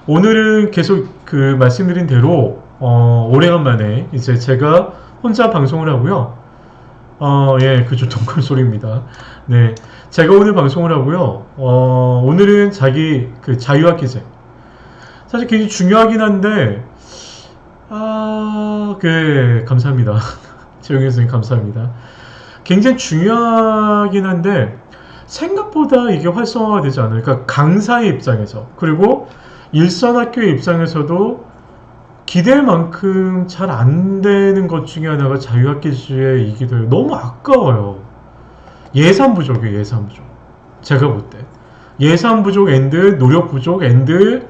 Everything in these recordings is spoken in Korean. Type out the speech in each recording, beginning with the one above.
오늘은 계속 그 말씀드린 대로 오래간만에 이제 제가 혼자 방송을 하고요. 예, 그죠. 동굴 소리입니다. 네, 제가 오늘 방송을 하고요. 오늘은 그 자유학기제. 사실 굉장히 중요하긴 한데, 감사합니다. 재용희 선생님 감사합니다. 굉장히 중요하긴 한데, 생각보다 이게 활성화가 되지 않아요. 그러니까 강사의 입장에서. 그리고 일선학교의 입장에서도 기댈 만큼 잘 안 되는 것 중에 하나가 자유학기제이기도 해요. 너무 아까워요. 예산 부족이에요, 예산 부족. 제가 볼 때. 예산 부족 앤드 노력 부족 앤드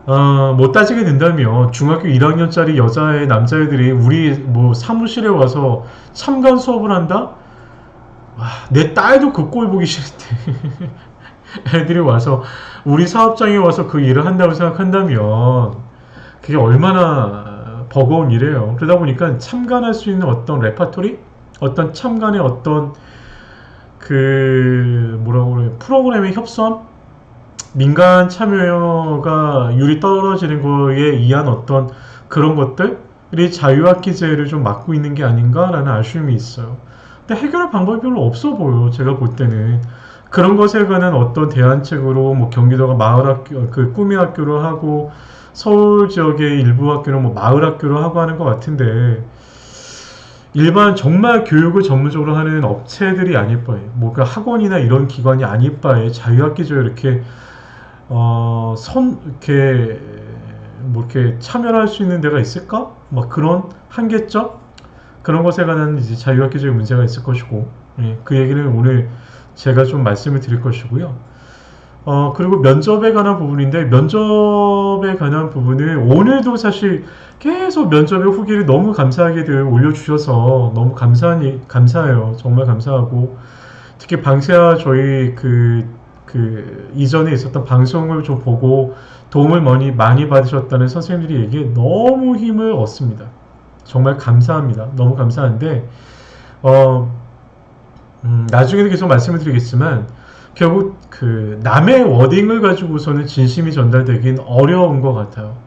뭐 따지게 된다면 중학교 1학년짜리 여자애 남자애들이 우리 뭐 사무실에 와서 참관 수업을 한다? 와, 내 딸도 그 꼴 보기 싫은데 애들이 와서 우리 사업장에 와서 그 일을 한다고 생각한다면 그게 얼마나 버거운 일이에요. 그러다 보니까 참관할 수 있는 어떤 레파토리? 어떤 참관의 어떤 뭐라고 그래, 프로그램의 협소함? 민간 참여가 율이 떨어지는 거에 의한 어떤 그런 것들이 자유학기제를 좀 막고 있는 게 아닌가라는 아쉬움이 있어요. 근데 해결할 방법이 별로 없어 보여. 제가 볼 때는 그런 것에 관한 어떤 대안책으로 뭐 경기도가 마을학교, 꿈의 학교로 하고 서울 지역의 일부 학교는 뭐 마을학교로 하고 하는 것 같은데 일반 정말 교육을 전문적으로 하는 업체들이 아닐 바에 뭐 그 학원이나 이런 기관이 아닐 바에 자유학기제 이렇게 이렇게 뭐 이렇게 참여를 할 수 있는 데가 있을까? 막 그런 한계점 그런 것에 관한 이제 자유학기제의 문제가 있을 것이고, 예, 그 얘기는 오늘 제가 좀 말씀을 드릴 것이고요. 그리고 면접에 관한 부분인데, 면접에 관한 부분을 오늘도 사실 계속 면접의 후기를 너무 감사하게들 올려주셔서 너무 감사해요. 정말 감사하고, 특히 방세아 저희 이전에 있었던 방송을 좀 보고 도움을 많이 받으셨다는 선생님들이 얘기에 너무 힘을 얻습니다. 정말 감사합니다. 너무 감사한데, 나중에도 계속 말씀을 드리겠지만, 결국 남의 워딩을 가지고서는 진심이 전달되긴 어려운 것 같아요.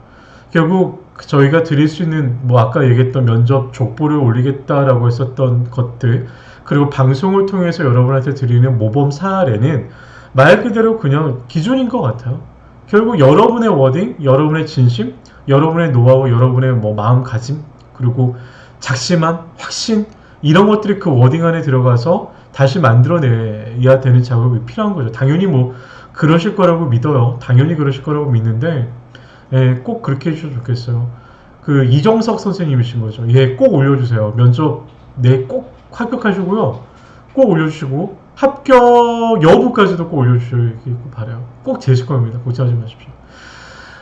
결국 저희가 드릴 수 있는, 뭐 아까 얘기했던 면접 족보를 올리겠다라고 했었던 것들, 그리고 방송을 통해서 여러분한테 드리는 모범 사례는 말 그대로 그냥 기준인 것 같아요. 결국 여러분의 워딩, 여러분의 진심, 여러분의 노하우, 여러분의 뭐 마음가짐, 그리고 작심한 확신, 이런 것들이 그 워딩 안에 들어가서 다시 만들어내야 되는 작업이 필요한 거죠. 당연히 뭐 그러실 거라고 믿어요. 당연히 그러실 거라고 믿는데, 예, 꼭 그렇게 해주셔도 좋겠어요. 이정석 선생님이신 거죠. 예, 꼭 올려주세요. 면접 꼭 합격하시고요. 꼭 올려주시고 합격 여부까지도 꼭 올려주시길 바라요. 꼭 되실 겁니다. 걱정하지 마십시오.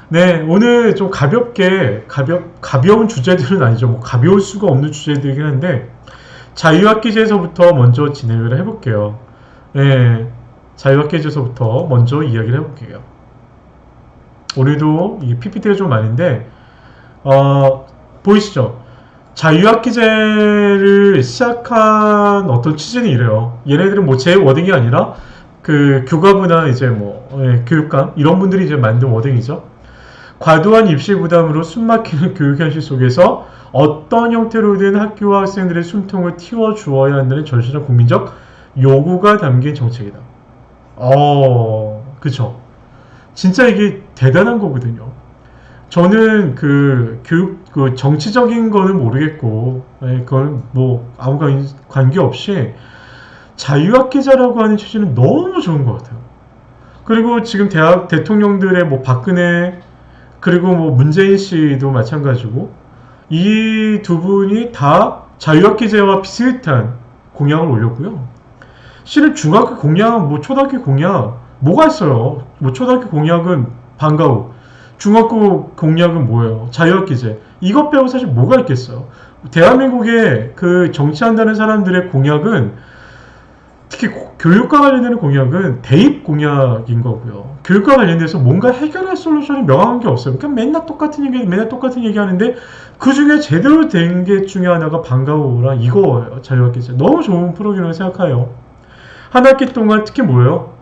네, 오늘 좀 가벼운 주제들은 아니죠. 뭐 가벼울 수가 없는 주제들이긴 한데 자유학기제에서부터 먼저 진행을 해볼게요. 네, 자유학기제에서부터 먼저 이야기를 해볼게요. 오늘도 이 PPT가 좀 많은데 보이시죠? 자유학기제를 시작한 어떤 취지는 이래요. 얘네들은 뭐 제 워딩이 아니라 교과부나 이제 뭐 교육감 이런 분들이 이제 만든 워딩이죠. 과도한 입시 부담으로 숨막히는 교육 현실 속에서 어떤 형태로든 학교와 학생들의 숨통을 틔워주어야 한다는 절실한 국민적 요구가 담긴 정책이다. 그쵸. 진짜 이게 대단한 거거든요. 저는 정치적인 거는 모르겠고, 그건 뭐 아무 관계없이 자유학기제라고 하는 취지는 너무 좋은 것 같아요. 그리고 지금 대통령들의 뭐 박근혜, 그리고 뭐 문재인 씨도 마찬가지고, 이 두 분이 다 자유학기제와 비슷한 공약을 올렸고요. 실은 중학교 공약, 뭐 초등학교 공약, 뭐가 있어요? 뭐 초등학교 공약은 방과 후, 중학교 공약은 뭐예요? 자유학기제. 이것 빼고 사실 뭐가 있겠어요? 대한민국의 정치한다는 사람들의 공약은 특히 교육과 관련되는 공약은 대입 공약인 거고요. 교육과 관련돼서 뭔가 해결할 솔루션이 명확한 게 없어요. 그러니까 맨날 똑같은 얘기 하는데 그 중에 제대로 된 게 중에 하나가 방과 후랑 이거예요. 자유학기제. 너무 좋은 프로그램을 생각해요. 한 학기 동안 특히 뭐예요?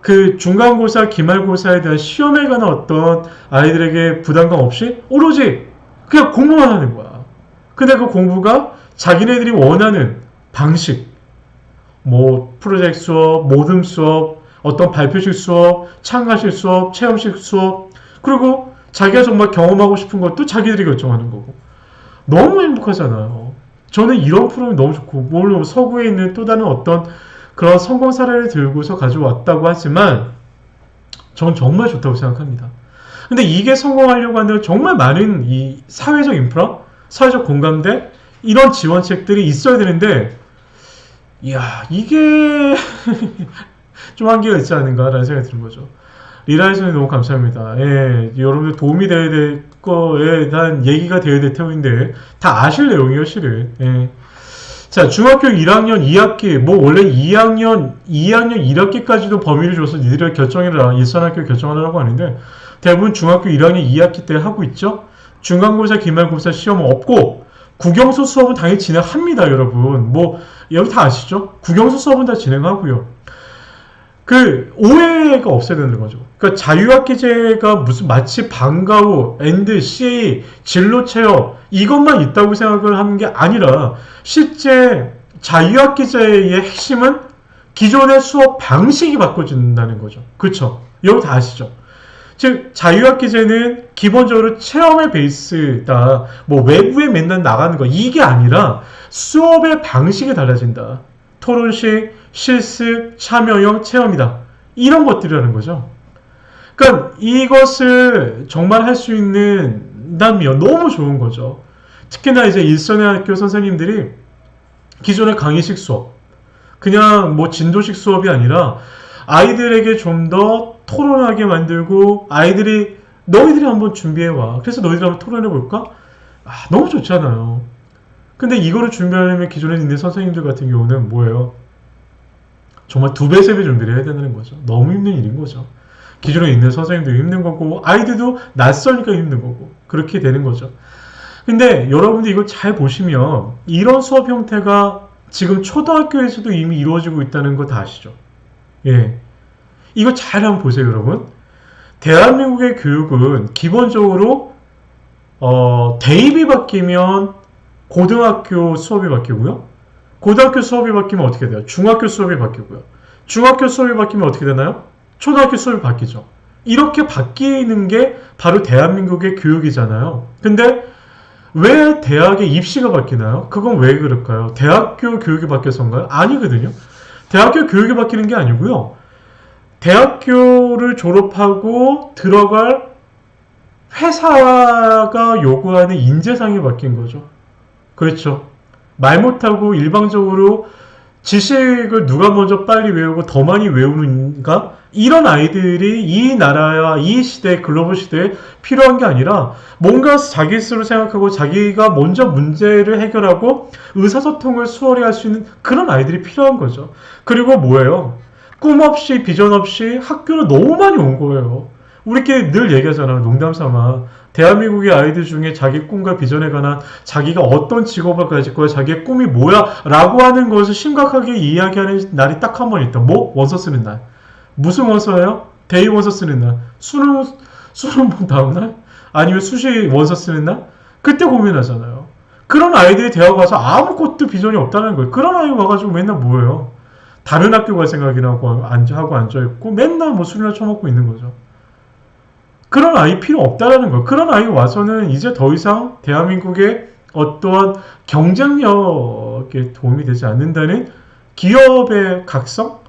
그 중간고사, 기말고사에 대한 시험에 관한 어떤 아이들에게 부담감 없이 오로지 그냥 공부만 하는 거야. 근데 그 공부가 자기네들이 원하는 방식, 뭐 프로젝트 수업, 모듬 수업, 어떤 발표식 수업, 참가식 수업, 체험식 수업, 그리고 자기가 정말 경험하고 싶은 것도 자기들이 결정하는 거고. 너무 행복하잖아요. 저는 이런 프로그램이 너무 좋고, 물론 서구에 있는 또 다른 어떤 그런 성공 사례를 들고서 가져왔다고 하지만 전 정말 좋다고 생각합니다. 근데 이게 성공하려고 하는 정말 많은 이 사회적 인프라, 사회적 공감대, 이런 지원책들이 있어야 되는데, 이야, 이게 좀 한계가 있지 않은가라는 생각이 드는 거죠. 리라이선이 너무 감사합니다. 예, 여러분들 도움이 돼야 될 거에 대한 얘기가 되어야 될 테인데, 다 아실 내용이에요, 실은. 예. 자, 중학교 1학년 2학기, 뭐 원래 2학년 1학기까지도 범위를 줘서 니들이 결정해라, 일선학교 결정하라고 하는데, 대부분 중학교 1학년 2학기 때 하고 있죠. 중간고사, 기말고사 시험은 없고, 국영수 수업은 당연히 진행합니다, 여러분. 뭐 여기 다 아시죠? 국영수 수업은 다 진행하고요. 그 오해가 없어야 되는 거죠. 그러니까 자유학기제가 무슨 마치 방과 후, 엔드, CA, 진로 체험 이것만 있다고 생각을 하는 게 아니라 실제 자유학기제의 핵심은 기존의 수업 방식이 바꿔진다는 거죠. 그렇죠? 여기 다 아시죠? 즉 자유학기제는 기본적으로 체험의 베이스다. 뭐 외부에 맨날 나가는 거 이게 아니라 수업의 방식이 달라진다. 토론식, 실습, 참여형, 체험이다. 이런 것들이라는 거죠. 그러니까 이것을 정말 할 수 있는다면 너무 좋은 거죠. 특히나 이제 일선의 학교 선생님들이 기존의 강의식 수업, 그냥 뭐 진도식 수업이 아니라 아이들에게 좀 더 토론하게 만들고 너희들이 한번 준비해와. 그래서 너희들이 한번 토론해볼까? 너무 좋잖아요. 근데 이거를 준비하려면 기존에 있는 선생님들 같은 경우는 뭐예요? 정말 2배, 3배 준비를 해야 되는 거죠. 너무 힘든 일인 거죠. 기존에 있는 선생님도 힘든 거고 아이들도 낯설니까 힘든 거고 그렇게 되는 거죠. 근데 여러분들 이거 잘 보시면 이런 수업 형태가 지금 초등학교에서도 이미 이루어지고 있다는 거 다 아시죠? 예. 이거 잘 한번 보세요, 여러분. 대한민국의 교육은 기본적으로 대입이 바뀌면 고등학교 수업이 바뀌고요. 고등학교 수업이 바뀌면 어떻게 돼요? 중학교 수업이 바뀌고요. 중학교 수업이 바뀌면 어떻게 되나요? 초등학교 수업이 바뀌죠. 이렇게 바뀌는 게 바로 대한민국의 교육이잖아요. 근데 왜 대학의 입시가 바뀌나요? 그건 왜 그럴까요? 대학교 교육이 바뀌어서인가요? 아니거든요. 대학교 교육이 바뀌는 게 아니고요. 대학교를 졸업하고 들어갈 회사가 요구하는 인재상이 바뀐 거죠. 그렇죠. 말 못하고 일방적으로 지식을 누가 먼저 빨리 외우고 더 많이 외우는가? 이런 아이들이 이 나라야, 이 시대, 글로벌 시대에 필요한 게 아니라 뭔가 자기 스스로 생각하고 자기가 먼저 문제를 해결하고 의사소통을 수월히 할 수 있는 그런 아이들이 필요한 거죠. 그리고 뭐예요? 꿈 없이 비전 없이 학교를 너무 많이 온 거예요. 우리끼리 늘 얘기하잖아요. 농담 삼아. 대한민국의 아이들 중에 자기 꿈과 비전에 관한 자기가 어떤 직업을 가질 거야, 자기의 꿈이 뭐야 라고 하는 것을 심각하게 이야기하는 날이 딱 한 번 있다. 뭐? 원서 쓰는 날. 무슨 원서예요? 대입 원서 쓰는 날. 수능 본 다음 날? 아니면 수시 원서 쓰는 날? 그때 고민하잖아요. 그런 아이들이 대학 와서 아무것도 비전이 없다는 거예요. 그런 아이 와가지고 맨날 뭐예요? 다른 학교 갈 생각이나 하고 앉아있고 맨날 뭐 술이나 처먹고 있는 거죠. 그런 아이 필요 없다라는 거예요. 그런 아이 와서는 이제 더 이상 대한민국의 어떠한 경쟁력에 도움이 되지 않는다는 기업의 각성,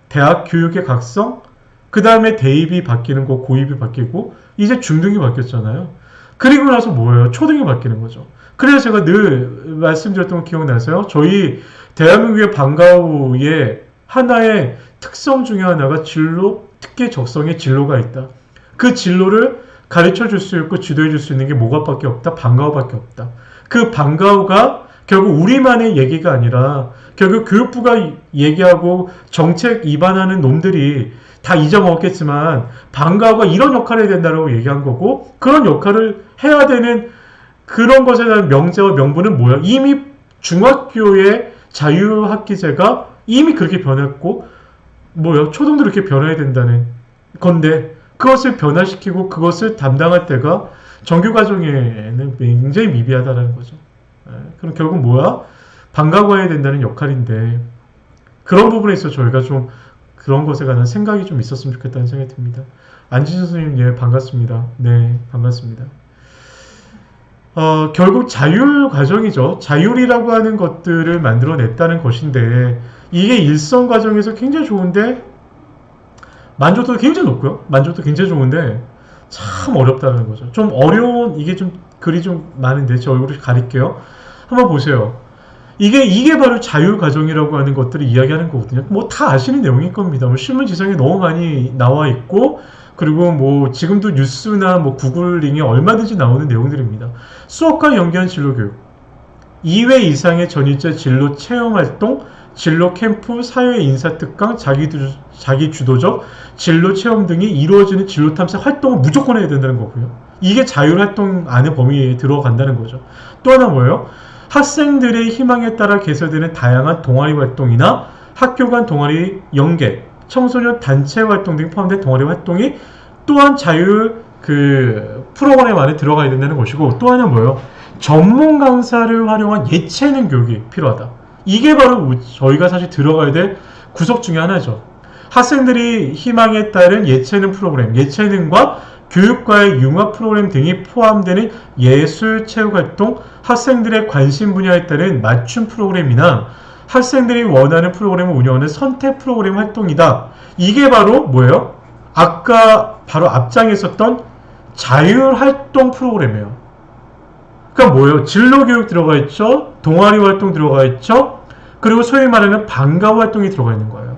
대학 교육의 각성, 그 다음에 대입이 바뀌는 거, 고입이 바뀌고 이제 중등이 바뀌었잖아요. 그리고 나서 뭐예요? 초등이 바뀌는 거죠. 그래서 제가 늘 말씀드렸던 거 기억나세요? 저희 대한민국의 방과 후에 하나의 특성 중에 하나가 진로, 특기 적성의 진로가 있다. 그 진로를 가르쳐 줄 수 있고 지도해 줄 수 있는 게 뭐가밖에 없다? 방과 후밖에 없다. 그 방과 후가 결국 우리만의 얘기가 아니라 결국 교육부가 얘기하고 정책 위반하는 놈들이 다 잊어먹었겠지만 방과 후가 이런 역할을 해야 된다고 얘기한 거고 그런 역할을 해야 되는 그런 것에 대한 명제와 명분은 뭐야? 이미 중학교의 자유학기제가 이미 그렇게 변했고 뭐요? 초등도 이렇게 변해야 된다는 건데 그것을 변화시키고 그것을 담당할 때가 정규 과정에는 굉장히 미비하다라는 거죠. 그럼 결국 뭐야? 방과후해야 된다는 역할인데 그런 부분에 있어서 저희가 좀 그런 것에 관한 생각이 좀 있었으면 좋겠다는 생각이 듭니다. 안진수 선생님, 예, 반갑습니다. 네, 반갑습니다. 결국 자율 과정이죠. 자율이라고 하는 것들을 만들어냈다는 것인데 이게 일선 과정에서 굉장히 좋은데 만족도도 굉장히 높고요. 만족도 굉장히 좋은데 참 어렵다는 거죠. 좀 어려운 이게 좀 글이 좀 많은데 제 얼굴을 가릴게요. 한번 보세요. 이게 바로 자율 과정이라고 하는 것들을 이야기하는 거거든요. 뭐 다 아시는 내용일 겁니다. 뭐 신문지상에 너무 많이 나와 있고 그리고 뭐 지금도 뉴스나 뭐 구글링에 얼마든지 나오는 내용들입니다. 수업과 연계한 진로 교육, 2회 이상의 전일제 진로 체험 활동, 진로 캠프, 사회 인사 특강, 자기 주도적 진로 체험 등이 이루어지는 진로 탐색 활동을 무조건 해야 된다는 거고요. 이게 자율 활동 안에 범위에 들어간다는 거죠. 또 하나 뭐예요? 학생들의 희망에 따라 개설되는 다양한 동아리 활동이나 학교 간 동아리 연계, 청소년 단체 활동 등이 포함된 동아리 활동이 또한 자율 프로그램 안에 들어가야 된다는 것이고 또 하나 뭐예요? 전문 강사를 활용한 예체능 교육이 필요하다. 이게 바로 저희가 사실 들어가야 될 구석 중에 하나죠. 학생들이 희망에 따른 예체능 프로그램, 예체능과 교육과의 융합 프로그램 등이 포함되는 예술 체육활동, 학생들의 관심 분야에 따른 맞춤 프로그램이나 학생들이 원하는 프로그램을 운영하는 선택 프로그램 활동이다. 이게 바로 뭐예요? 아까 바로 앞장에 있었던 자율활동 프로그램이에요. 그러니까 뭐예요? 진로교육 들어가 있죠. 동아리 활동 들어가 있죠. 그리고 소위 말하는 방과후 활동이 들어가 있는 거예요.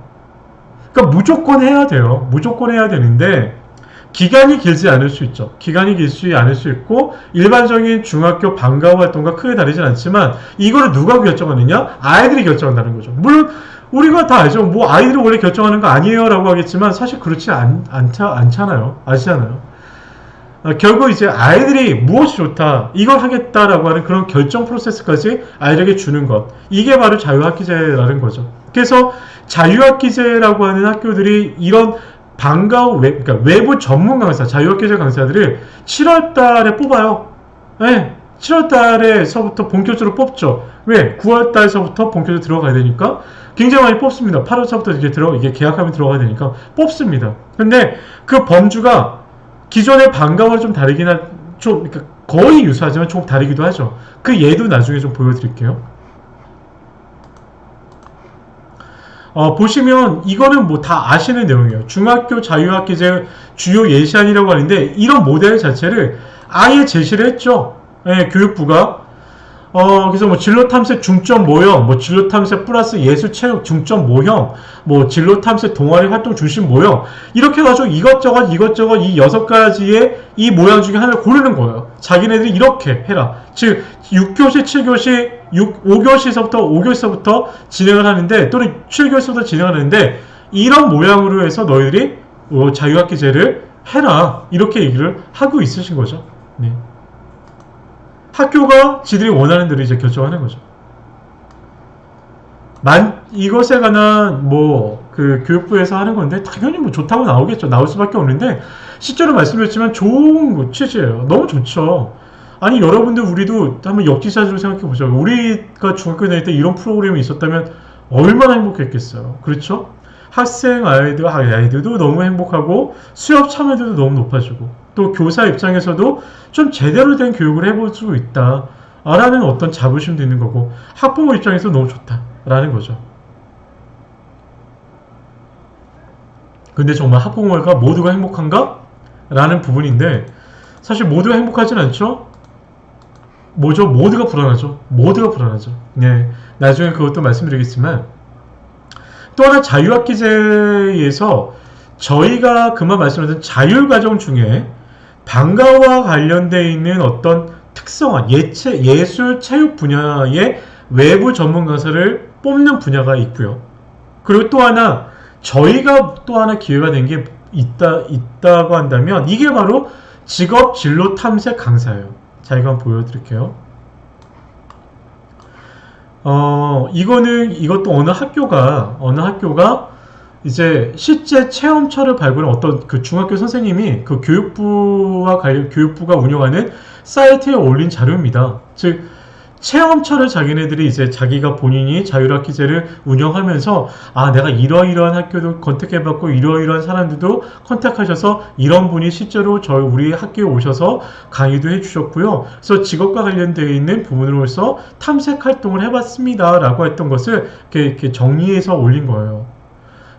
그러니까 무조건 해야 돼요. 무조건 해야 되는데 기간이 길지 않을 수 있죠. 기간이 길지 않을 수 있고 일반적인 중학교 방과후 활동과 크게 다르진 않지만 이거를 누가 결정하느냐? 아이들이 결정한다는 거죠. 물론 우리가 다 알죠. 뭐 아이들이 원래 결정하는 거 아니에요 라고 하겠지만 사실 그렇지 않잖아요. 아시잖아요. 결국 이제 아이들이 무엇이 좋다 이걸 하겠다라고 하는 그런 결정 프로세스까지 아이들에게 주는 것, 이게 바로 자유학기제라는 거죠. 그래서 자유학기제라고 하는 학교들이 이런 방과후 그러니까 외부 전문 강사, 자유학기제 강사들을 7월 달에 뽑아요. 네, 7월 달에서부터 본격적으로 뽑죠. 왜? 9월 달서부터 본격적으로 들어가야 되니까 굉장히 많이 뽑습니다. 8월서부터 이게 계약하면 들어가야 되니까 뽑습니다. 근데 그 범주가 기존의 방과후와 좀 다르긴 그러니까 거의 유사하지만 조금 다르기도 하죠. 그 예도 나중에 좀 보여드릴게요. 보시면 이거는 뭐 다 아시는 내용이에요. 중학교 자유학기제 주요 예시안이라고 하는데 이런 모델 자체를 아예 제시를 했죠. 예, 교육부가. 그래서 뭐 진로 탐색 중점 모형, 뭐 진로 탐색 플러스 예술 체육 중점 모형, 뭐 진로 탐색 동아리 활동 중심 모형, 이렇게 해가지고 이것저것 이 6가지의 이 모양 중에 하나를 고르는 거예요. 자기네들이 이렇게 해라. 즉 6교시, 7교시, 5교시서부터 진행을 하는데 또는 7교시부터 진행을 하는데 이런 모양으로 해서 너희들이 자유학기제를 해라. 이렇게 얘기를 하고 있으신 거죠. 네. 학교가 지들이 원하는 대로 이제 결정하는 거죠. 이것에 관한 교육부에서 하는 건데 당연히 뭐 좋다고 나오겠죠. 나올 수밖에 없는데 실제로 말씀드렸지만 좋은 취지예요. 너무 좋죠. 아니 여러분들 우리도 한번 역지사지로 생각해 보죠. 우리가 중학교 다닐 때 이런 프로그램이 있었다면 얼마나 행복했겠어요. 그렇죠? 학생 아이들도 너무 행복하고 수업 참여도도 너무 높아지고 또 교사 입장에서도 좀 제대로 된 교육을 해볼 수 있다 라는 어떤 자부심도 있는 거고 학부모 입장에서 너무 좋다 라는 거죠. 근데 정말 학부모가 모두가 행복한가? 라는 부분인데 사실 모두가 행복하진 않죠? 뭐죠? 모두가 불안하죠. 네, 나중에 그것도 말씀드리겠지만 또 하나 자유학기제에서 저희가 그만 말씀드린 자율과정 중에 방과후와 관련되어 있는 어떤 특성화, 예술, 체육 분야의 외부 전문 강사를 뽑는 분야가 있고요. 그리고 또 하나 저희가 또 하나 기회가 된 게 있다고 한다면 이게 바로 직업 진로 탐색 강사예요. 자, 이거 한번 보여드릴게요. 이것도 어느 학교가 이제 실제 체험처를 발굴한 어떤 그 중학교 선생님이 그 교육부가 운영하는 사이트에 올린 자료입니다. 즉 체험처를 자기네들이 이제 자기가 본인이 자율학기제를 운영하면서 아 내가 이러이러한 학교도 컨택해봤고 이러이러한 사람들도 컨택하셔서 이런 분이 실제로 저희 우리 학교에 오셔서 강의도 해주셨고요. 그래서 직업과 관련되어 있는 부분으로서 탐색 활동을 해봤습니다. 라고 했던 것을 이렇게 정리해서 올린 거예요.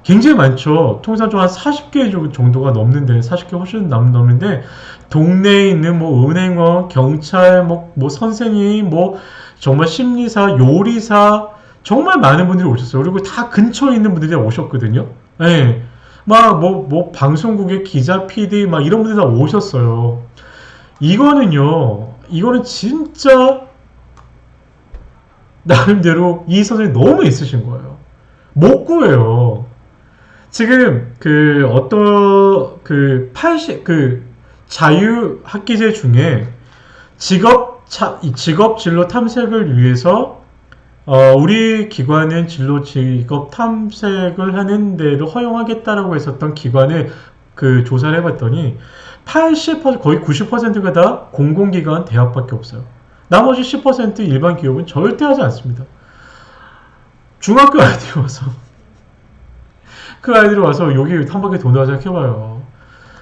굉장히 많죠. 통상적으로 한 40개 정도가 넘는데 40개 훨씬 넘는데 동네에 있는 뭐 은행원, 경찰, 뭐 선생님, 뭐 정말 심리사, 요리사 정말 많은 분들이 오셨어요. 그리고 다 근처에 있는 분들이 오셨거든요. 예. 뭐 방송국의 기자, PD 막 이런 분들이 다 오셨어요. 이거는 진짜 나름대로 이 선생님이 너무 있으신 거예요. 못 구해요. 지금 자유학기제 중에 직업 진로 탐색을 위해서 우리 기관은 진로 직업 탐색을 하는 데를 허용하겠다라고 했었던 기관을 조사를 해봤더니 80% 거의 90%가 다 공공기관 대학밖에 없어요. 나머지 10% 일반 기업은 절대 하지 않습니다. 중학교 아이들이 와서 그 아이들이 와서 여기 한 바퀴 돈다 생각해봐요.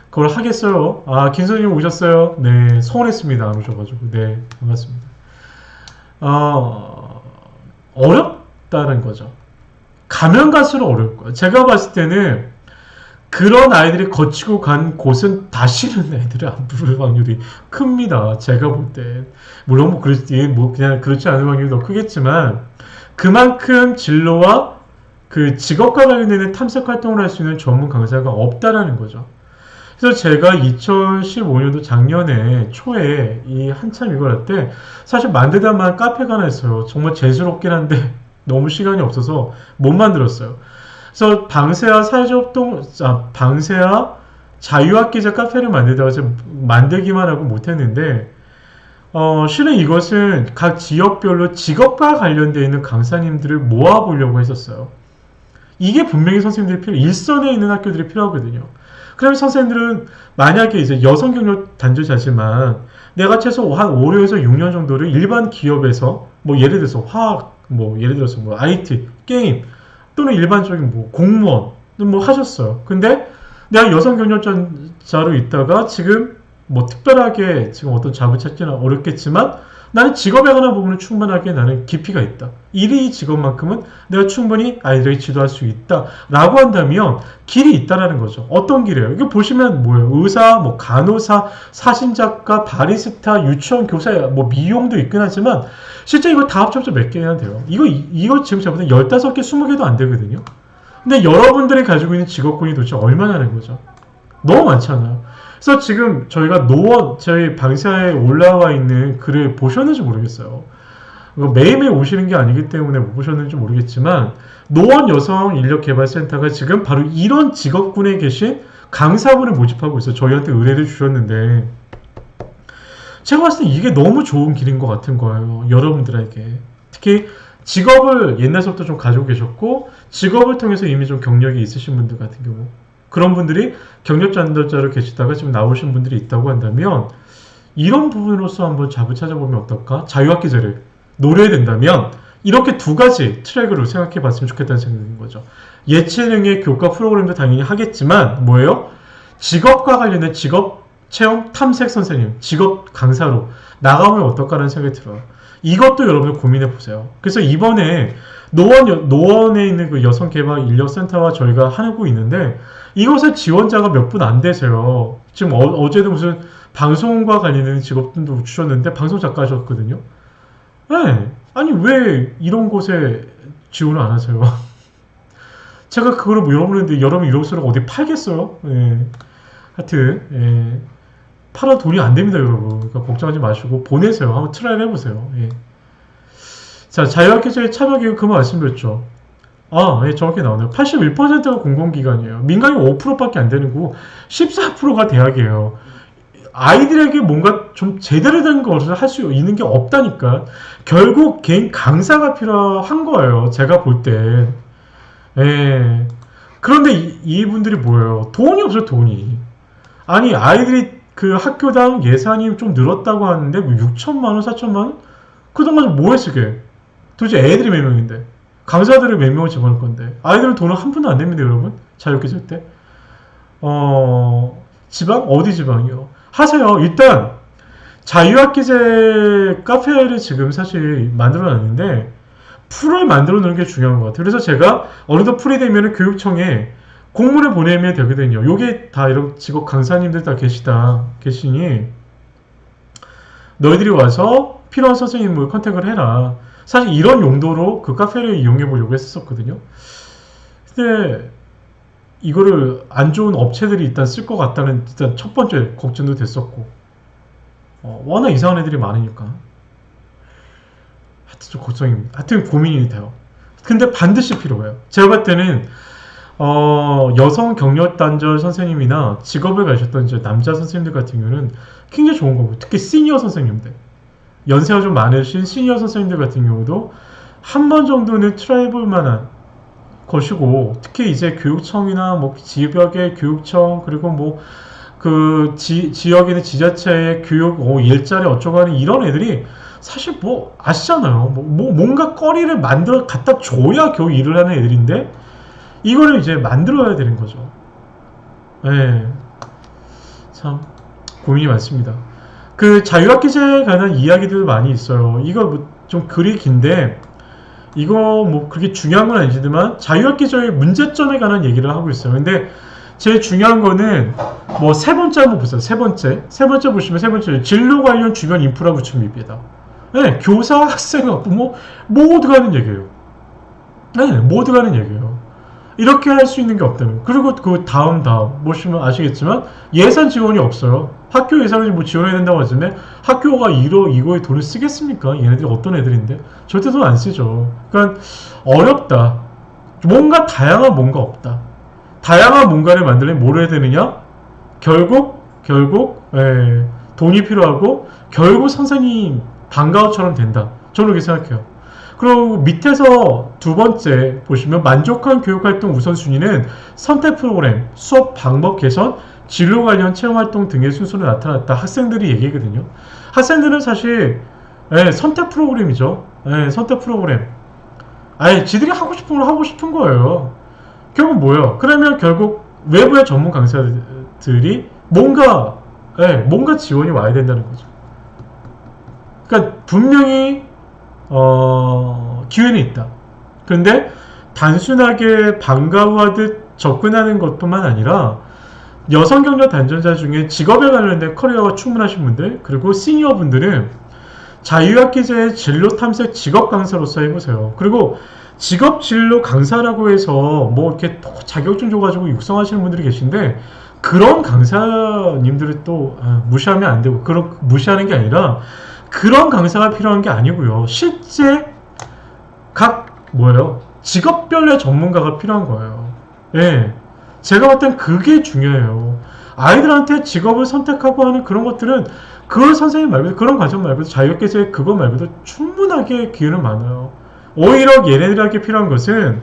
그걸 하겠어요? 아, 김 선생님 오셨어요? 네, 서운했습니다. 안 오셔가지고. 네, 반갑습니다. 어렵다는 거죠. 가면 갈수록 어려울 거예요. 제가 봤을 때는 그런 아이들이 거치고 간 곳은 다시는 애들을 안 부를 확률이 큽니다. 제가 볼 때. 물론 그냥 그렇지 않을 확률이 더 크겠지만, 그만큼 진로와 그 직업과 관련된 탐색 활동을 할 수 있는 전문 강사가 없다라는 거죠. 그래서 제가 2015년도 작년에 초에 한참 이걸 할 때 사실 만들다만 카페가 하나 있어요. 정말 재수롭긴 한데 너무 시간이 없어서 못 만들었어요. 그래서 방세아 자유학기제 카페를 만들다가 만들기만 하고 못했는데 실은 이것은 각 지역별로 직업과 관련되어 있는 강사님들을 모아보려고 했었어요. 이게 분명히 선생님들이 일선에 있는 학교들이 필요하거든요. 그러면 선생님들은 만약에 이제 여성 경력 단절자지만 내가 최소 한 5년에서 6년 정도를 일반 기업에서 예를 들어서 화학, 예를 들어서 IT, 게임 또는 일반적인 공무원 하셨어요. 근데 내가 여성 경력자로 있다가 지금 특별하게 지금 어떤 잡을 찾기는 어렵겠지만 나는 직업에 관한 부분은 충분하게 나는 깊이가 있다. 이 직업만큼은 내가 충분히 아이들에게 지도할 수 있다. 라고 한다면 길이 있다라는 거죠. 어떤 길이에요? 이거 보시면 뭐예요? 의사, 간호사, 사진작가, 바리스타, 유치원 교사, 미용도 있긴 하지만 실제 이거 다 합쳐서 몇 개나 돼요. 이거 지금 제가 보면 15개, 20개도 안 되거든요. 근데 여러분들이 가지고 있는 직업군이 도대체 얼마나 되는 거죠? 너무 많잖아요. 그래서 지금 저희가 저희 방사에 올라와 있는 글을 보셨는지 모르겠어요. 매일매일 오시는 게 아니기 때문에 못 보셨는지 모르겠지만 노원 여성 인력개발센터가 지금 바로 이런 직업군에 계신 강사분을 모집하고 있어요. 저희한테 의뢰를 주셨는데 제가 봤을 때 이게 너무 좋은 길인 것 같은 거예요. 여러분들에게. 특히 직업을 옛날부터 좀 가지고 계셨고 직업을 통해서 이미 좀 경력이 있으신 분들 같은 경우 그런 분들이 경력 전달자로 계시다가 지금 나오신 분들이 있다고 한다면 이런 부분으로서 한번 잡을 찾아보면 어떨까? 자유학기제를 노려야 된다면 이렇게 두 가지 트랙으로 생각해 봤으면 좋겠다는 생각인 거죠. 예체능의 교과 프로그램도 당연히 하겠지만 뭐예요? 직업과 관련된 직업 체험 탐색 선생님, 직업 강사로 나가면 어떨까라는 생각이 들어요. 이것도 여러분들 고민해 보세요. 그래서 이번에 노원에 있는 그 여성개발인력센터와 저희가 하고 있는데 이것의 지원자가 몇 분 안 되세요. 지금 어제도 무슨 방송과 관련된 직업들도 주셨는데 방송 작가셨거든요. 네. 아니 왜 이런 곳에 지원을 안 하세요? 제가 그거를 여러분인데 여러분 이럴수록 어디 팔겠어요? 네. 하여튼 예. 팔아 돈이 안 됩니다, 여러분. 그러니까 걱정하지 마시고 보내세요. 한번 트라이를 해보세요. 예. 자, 자유학기제에 참여기금 그 말씀드렸죠. 예, 정확히 나오네요. 81%가 공공기관이에요. 민간이 5%밖에 안 되는 거고 14%가 대학이에요. 아이들에게 뭔가 좀 제대로 된 것을 할 수 있는 게 없다니까. 결국 개인 강사가 필요한 거예요. 제가 볼 때. 예. 그런데 이분들이 뭐예요? 돈이 없어요, 돈이. 아니, 아이들이 그 학교당 예산이 좀 늘었다고 하는데, 뭐 6천만 원, 4천만 원? 그동안 뭐 했어, 그게? 도대체 애들이 몇 명인데? 강사들을 몇 명을 집어넣을 건데? 아이들은 돈을 한 푼도 안 냅니다, 여러분. 자유학기제 때. 지방? 어디 지방이요? 하세요. 일단, 자유학기제 카페를 지금 사실 만들어 놨는데, 풀을 만들어 놓는 게 중요한 것 같아요. 그래서 제가 어느덧 풀이 되면 교육청에 공문을 보내면 되거든요. 요게 다 이런 직업 강사님들 다 계시니, 너희들이 와서 필요한 선생님을 컨택을 해라. 사실 이런 용도로 그 카페를 이용해 보려고 했었거든요. 근데 이거를 안 좋은 업체들이 일단 쓸 것 같다는 일단 첫 번째 걱정도 됐었고, 워낙 이상한 애들이 많으니까 하여튼 좀 걱정입니다. 하여튼 고민이 돼요. 근데 반드시 필요해요. 제가 봤을 때는 여성 경력 단절 선생님이나 직업을 가셨던 이제 남자 선생님들 같은 경우는 굉장히 좋은 거고, 특히 시니어 선생님들, 연세가 좀 많으신 시니어 선생님들 같은 경우도 한 번 정도는 트라이볼 만한 것이고, 특히 이제 교육청이나 뭐 지역의 교육청, 그리고 뭐 그 지역에 있는 지자체의 교육 일자리 어쩌고 하는 이런 애들이 사실 뭐 아시잖아요. 뭔가 거리를 만들어 갖다 줘야 겨우 일을 하는 애들인데, 이거를 이제 만들어야 되는 거죠. 네. 참 고민이 많습니다. 그 자유학기제에 관한 이야기들 많이 있어요. 이거 뭐 좀 글이 긴데, 이거 뭐 그렇게 중요한 건 아니지만 자유학기제의 문제점에 관한 얘기를 하고 있어요. 근데 제일 중요한 거는 뭐 세 번째 한번 보세요. 세 번째 보시면 세 번째 진로 관련 주변 인프라 구축 미비하다. 네, 교사, 학생, 부모 모두가 하는 얘기예요. 네, 모두가 하는 얘기예요. 이렇게 할 수 있는 게 없다는. 그리고 그 다음 보시면 아시겠지만 예산 지원이 없어요. 학교 예산을 뭐 지원해야 된다고 하지만 학교가 이거에 돈을 쓰겠습니까? 얘네들이 어떤 애들인데 절대 돈 안 쓰죠. 그러니까 어렵다. 뭔가 다양한 뭔가 없다. 다양한 뭔가를 만들려면 뭘 해야 되느냐? 결국 돈이 필요하고, 결국 선생님 방과후처럼 된다. 저는 그렇게 생각해요. 그리고 밑에서 두 번째 보시면 만족한 교육활동 우선순위는 선택 프로그램, 수업 방법 개선, 진로 관련 체험활동 등의 순서로 나타났다. 학생들이 얘기거든요. 학생들은 사실 선택 프로그램이죠. 선택 프로그램. 아예 지들이 하고 싶은 걸 하고 싶은 거예요. 결국 뭐예요? 그러면 결국 외부의 전문 강사들이 뭔가 지원이 와야 된다는 거죠. 그러니까 분명히 기회는 있다. 그런데 단순하게 방과후하듯 접근하는 것뿐만 아니라 여성 경력 단절자 중에 직업에 관련된 커리어가 충분하신 분들, 그리고 시니어 분들은 자유학기제의 진로 탐색 직업 강사로서 해보세요. 그리고 직업 진로 강사라고 해서 뭐 이렇게 자격증 줘가지고 육성하시는 분들이 계신데, 그런 강사님들을 또 무시하면 안 되고, 무시하는 게 아니라 그런 강사가 필요한 게 아니고요. 실제 직업별의 전문가가 필요한 거예요. 예. 제가 봤을 땐 그게 중요해요. 아이들한테 직업을 선택하고 하는 그런 것들은 그 선생님 말고도, 그런 과정 말고도, 자유학기제 그거 말고도 충분하게 기회는 많아요. 오히려 얘네들에게 필요한 것은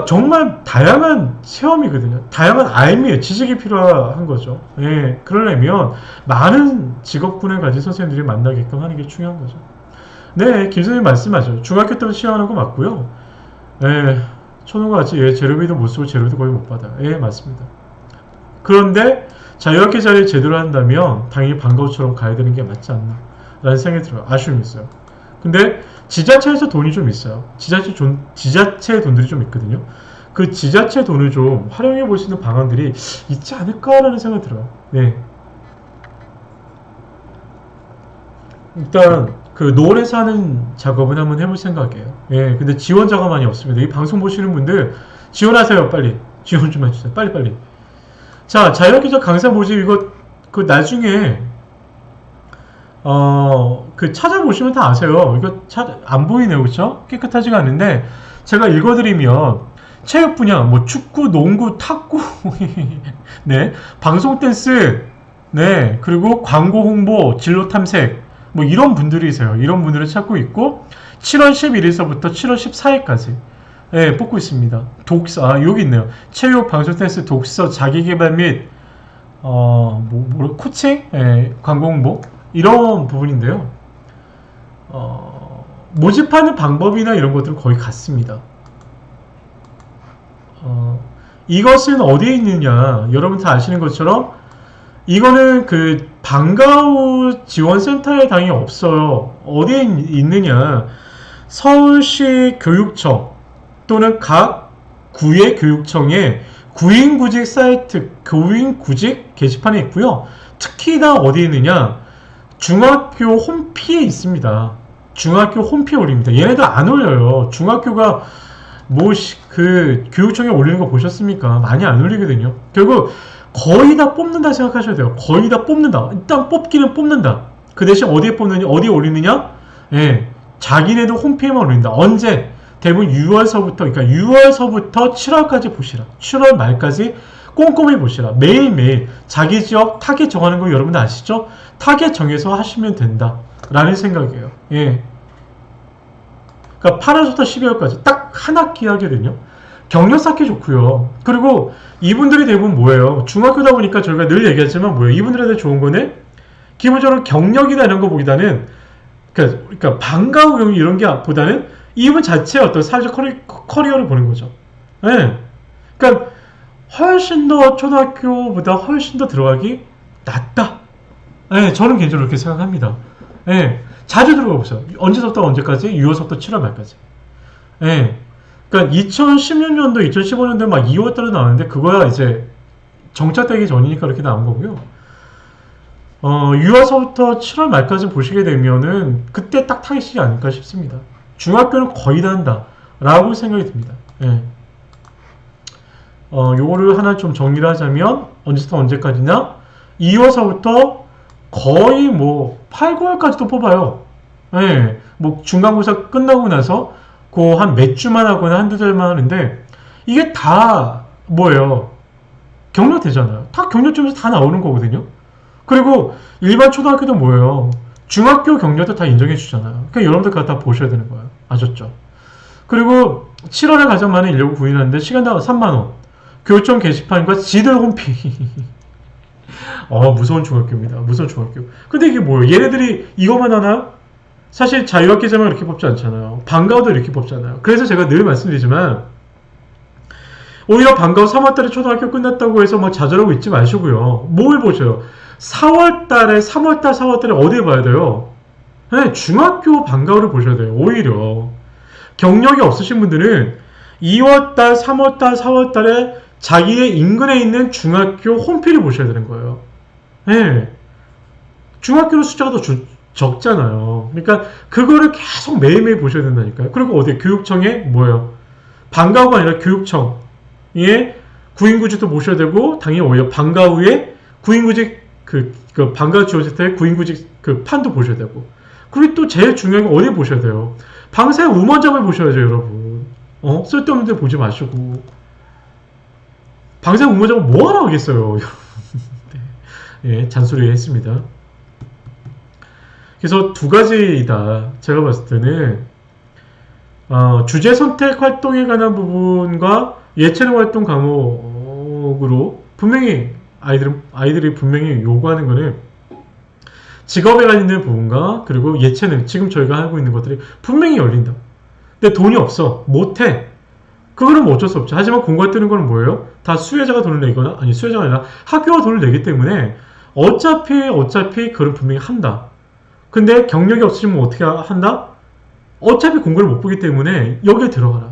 정말 다양한 체험이거든요. 다양한 알미, 지식이 필요한 거죠. 예, 그러려면 많은 직업군을 가진 선생님들이 만나게끔 하는 게 중요한 거죠. 네, 김 선생님 말씀하죠. 중학교 때부터 시험하는 거 맞고요. 예, 초등과 같이 재료비도 못 쓰고 재료도 거의 못 받아요. 예, 맞습니다. 그런데 자유학기 자리를 제대로 한다면 당연히 방과후처럼 가야 되는 게 맞지 않나 라는 생각이 들어요. 아쉬움이 있어요. 근데 지자체에서 돈이 좀 있어요. 지자체 돈들이 좀 있거든요. 그 지자체 돈을 좀 활용해 볼 수 있는 방안들이 있지 않을까라는 생각이 들어요. 네. 일단 그 노을에서 하는 작업은 한번 해볼 생각이에요. 예, 근데 지원자가 많이 없습니다. 이 방송 보시는 분들 지원하세요. 빨리 지원 좀 해주세요. 빨리. 자, 자유학기제 강사 모집 이거 그 나중에 그 찾아보시면 다 아세요. 이거 안 보이네요, 그렇죠? 깨끗하지가 않은데 제가 읽어드리면 체육 분야, 뭐 축구, 농구, 탁구, 네, 방송 댄스, 네, 그리고 광고 홍보, 진로 탐색, 뭐 이런 분들이세요. 이런 분들을 찾고 있고 7월 11일서부터 7월 14일까지 예, 뽑고 있습니다. 독서, 여기 있네요. 체육, 방송, 댄스, 독서, 자기개발 및, 코칭? 예, 광고 홍보? 이런 부분인데요. 모집하는 방법이나 이런 것들은 거의 같습니다. 이것은 어디에 있느냐? 여러분 다 아시는 것처럼, 이거는 그, 방과후 지원센터에 당연히 없어요. 어디에 있느냐? 서울시 교육청, 또는 각 구의 교육청에 구인구직 사이트, 구인구직 게시판에 있고요. 특히나 어디에 있느냐? 중학교 홈피에 있습니다. 중학교 홈피에 올립니다. 얘네들 안 올려요. 중학교가 그 교육청에 올리는 거 보셨습니까? 많이 안 올리거든요. 결국 거의 다 뽑는다 생각하셔야 돼요. 거의 다 뽑는다. 일단 뽑기는 뽑는다. 그 대신 어디에 뽑느냐? 어디에 올리느냐? 예, 자기네들 홈피에만 올린다. 언제? 대부분 6월서부터, 그러니까 6월서부터 7월까지 보시라. 7월 말까지 꼼꼼히 보시라. 매일매일 자기 지역 타겟 정하는 거 여러분들 아시죠? 타겟 정해서 하시면 된다. 라는 생각이에요. 예. 그러니까 8월부터 12월까지 딱 한 학기 하거든요. 경력 쌓기 좋고요. 그리고 이분들이 대부분 뭐예요? 중학교다 보니까 저희가 늘 얘기하지만 뭐예요? 이분들한테 좋은 거는 기본적으로 경력이나 이런 거 보기보다는 그러니까 방과후 경력 이런 게 보다는 이분 자체의 어떤 사회적 커리어를 보는 거죠. 예. 그러니까 훨씬 더 초등학교보다 훨씬 더 들어가기 낫다. 예, 저는 개인적으로 그렇게 생각합니다. 예. 자주 들어가 보세요. 언제부터 언제까지? 6월부터 7월 말까지. 예. 그러니까 2016년도, 2015년도 막 2월달에 나왔는데 그거야 이제 정착되기 전이니까 그렇게 나온 거고요. 6월서부터 7월 말까지 보시게 되면은 그때 딱 타깃이지 않을까 싶습니다. 중학교는 거의 다 한다 라고 생각이 듭니다. 예. 요거를 하나 좀 정리를 하자면 언제부터 언제까지나 2월서부터 거의 뭐 8, 9월까지도 뽑아요. 예. 뭐 중간고사 끝나고 나서 그 한 몇 주만 하거나 한두 달만 하는데 이게 다 뭐예요? 경력 되잖아요. 다 경력점에서 다 나오는 거거든요. 그리고 일반 초등학교도 뭐예요? 중학교 경력도 다 인정해 주잖아요. 그러니까 여러분들 그거 다 보셔야 되는 거예요. 아셨죠? 그리고 7월에 가장 많은 인력을 구인하는데 시간당 3만원. 교육청 게시판과 지들 홈피. 무서운 중학교입니다. 무서운 중학교. 근데 이게 뭐예요? 얘네들이 이것만 하나요? 사실 자유학기제만 이렇게 뽑지 않잖아요. 방과후도 이렇게 뽑잖아요. 그래서 제가 늘 말씀드리지만 오히려 방과후 3월달에 초등학교 끝났다고 해서 막 좌절하고 있지 마시고요. 뭘 보셔요? 4월달에 4월달에 어디에 봐야 돼요? 네, 중학교 방과후를 보셔야 돼요. 오히려 경력이 없으신 분들은 2월달, 3월달, 4월달에 자기의 인근에 있는 중학교 홈피를 보셔야 되는 거예요. 네. 중학교는 숫자가 더 적잖아요. 그러니까 그거를 계속 매일매일 보셔야 된다니까요. 그리고 어디 교육청에 뭐예요? 방과후가 아니라 교육청에 구인구직도 보셔야 되고 당연히 오히려 방과후에 구인구직 그 방과후 지원센터에 구인구직 그 판도 보셔야 되고 그리고 또 제일 중요한 게 어디 보셔야 돼요? 방생 우먼점을 보셔야죠, 여러분. 쓸데없는 데 보지 마시고 방생 우먼점을 뭐하러 하겠어요. 네. 예, 잔소리 했습니다. 그래서 두 가지이다. 제가 봤을 때는 주제 선택 활동에 관한 부분과 예체능 활동 과목으로 분명히 아이들이 분명히 요구하는 거는 직업에 관련된 부분과 그리고 예체능 지금 저희가 하고 있는 것들이 분명히 열린다. 근데 돈이 없어. 못해. 그거는 뭐 어쩔 수 없죠. 하지만 공부가 뜨는 건 뭐예요? 다 수혜자가 돈을 내거나 아니 수혜자가 아니라 학교가 돈을 내기 때문에 어차피 그걸 분명히 한다. 근데 경력이 없으시면 어떻게 한다? 어차피 공부를 못 보기 때문에 여기에 들어가라.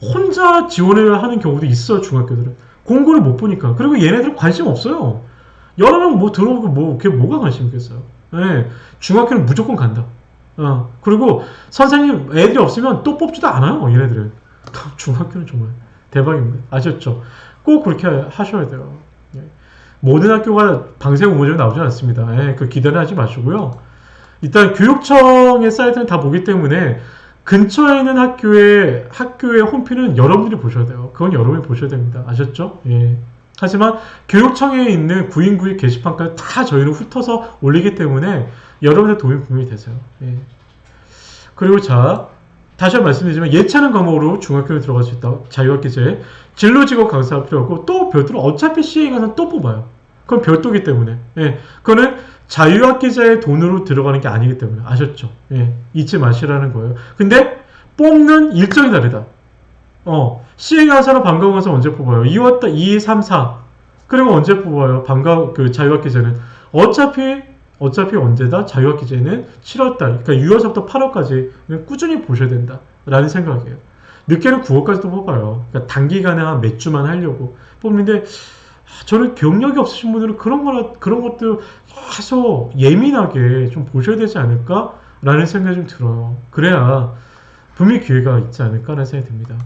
혼자 지원을 하는 경우도 있어요, 중학교들은. 공부를 못 보니까. 그리고 얘네들은 관심 없어요. 여러 명 뭐 들어오고 그게 뭐가 관심 있겠어요. 네, 중학교는 무조건 간다. 그리고 선생님, 애들이 없으면 또 뽑지도 않아요, 얘네들은. 중학교는 정말 대박입니다. 아셨죠? 꼭 그렇게 하셔야 돼요. 모든 학교가 방생 우모적으로 나오지 않습니다. 그 기대는 하지 마시고요. 일단 교육청의 사이트는 다 보기 때문에 근처에 있는 학교의 홈피는 여러분들이 보셔야 돼요. 그건 여러분이 보셔야 됩니다. 아셨죠? 예. 하지만 교육청에 있는 구인구직 게시판까지 다 저희는 훑어서 올리기 때문에 여러분의 도움이 분명히 되세요. 예. 그리고 자, 다시 한번 말씀드리지만 예체능 과목으로 중학교에 들어갈 수 있다. 자유학기제. 진로 직업 강사가 필요하고 또 별도로 어차피 CA 가서 또 뽑아요. 그건 별도기 때문에. 예. 그거는 자유학기제의 돈으로 들어가는 게 아니기 때문에. 아셨죠? 예. 잊지 마시라는 거예요. 근데 뽑는 일정이 다르다. CA 강사로 방과후 강사 언제 뽑아요? 2월 2, 3, 4. 그리고 언제 뽑아요? 그 자유학기제는. 어차피 언제다? 자유학기제는 7월달, 그러니까 6월부터 8월까지 꾸준히 보셔야 된다라는 생각이에요. 늦게는 9월까지도 뽑아요. 그러니까 단기간에 한 몇 주만 하려고 뽑는데 저는 경력이 없으신 분들은 그런 것들 계속 예민하게 좀 보셔야 되지 않을까라는 생각이 좀 들어요. 그래야 분명히 기회가 있지 않을까라는 생각이 듭니다.